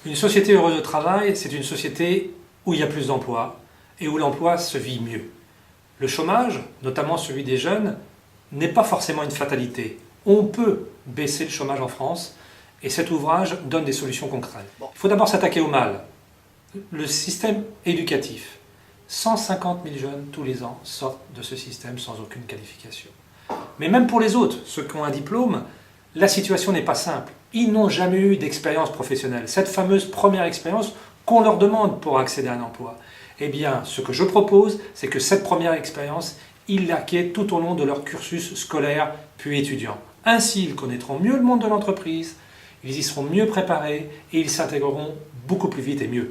Une société heureuse au travail, c'est une société où il y a plus d'emplois et où l'emploi se vit mieux. Le chômage, notamment celui des jeunes, n'est pas forcément une fatalité. On peut baisser le chômage en France et cet ouvrage donne des solutions concrètes. Il faut d'abord s'attaquer au mal. Le système éducatif. 150 000 jeunes tous les ans sortent de ce système sans aucune qualification. Mais même pour les autres, ceux qui ont un diplôme, la situation n'est pas simple. Ils n'ont jamais eu d'expérience professionnelle. Cette fameuse première expérience qu'on leur demande pour accéder à un emploi. Eh bien, ce que je propose, c'est que cette première expérience, ils l'acquièrent tout au long de leur cursus scolaire puis étudiant. Ainsi, ils connaîtront mieux le monde de l'entreprise, ils y seront mieux préparés et ils s'intégreront beaucoup plus vite et mieux.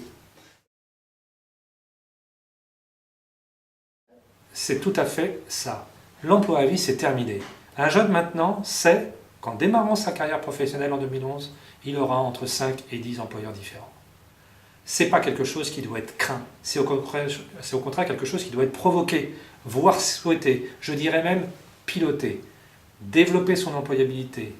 C'est tout à fait ça. L'emploi à vie, c'est terminé. Un jeune maintenant sait qu'en démarrant sa carrière professionnelle en 2011, il aura entre 5 et 10 employeurs différents. Ce n'est pas quelque chose qui doit être craint, c'est au contraire quelque chose qui doit être provoqué, voire souhaité, je dirais même piloté. Développer son employabilité,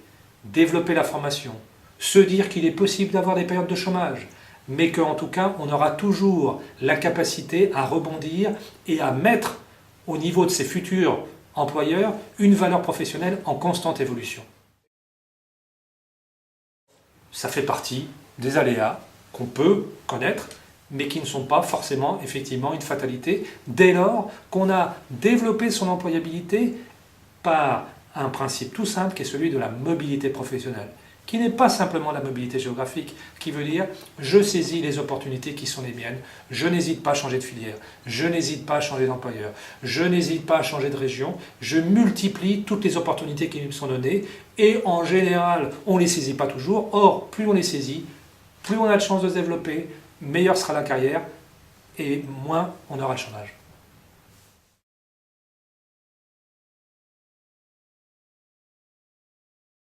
développer la formation, se dire qu'il est possible d'avoir des périodes de chômage, mais qu'en tout cas, on aura toujours la capacité à rebondir et à mettre au niveau de ses futurs employeurs une valeur professionnelle en constante évolution. Ça fait partie des aléas qu'on peut connaître, mais qui ne sont pas forcément effectivement une fatalité, dès lors qu'on a développé son employabilité par un principe tout simple qui est celui de la mobilité professionnelle, qui n'est pas simplement la mobilité géographique, qui veut dire je saisis les opportunités qui sont les miennes, je n'hésite pas à changer de filière, je n'hésite pas à changer d'employeur, je n'hésite pas à changer de région, je multiplie toutes les opportunités qui me sont données et en général on ne les saisit pas toujours, or plus on les saisit, plus on a de chances de se développer, meilleure sera la carrière et moins on aura de chômage.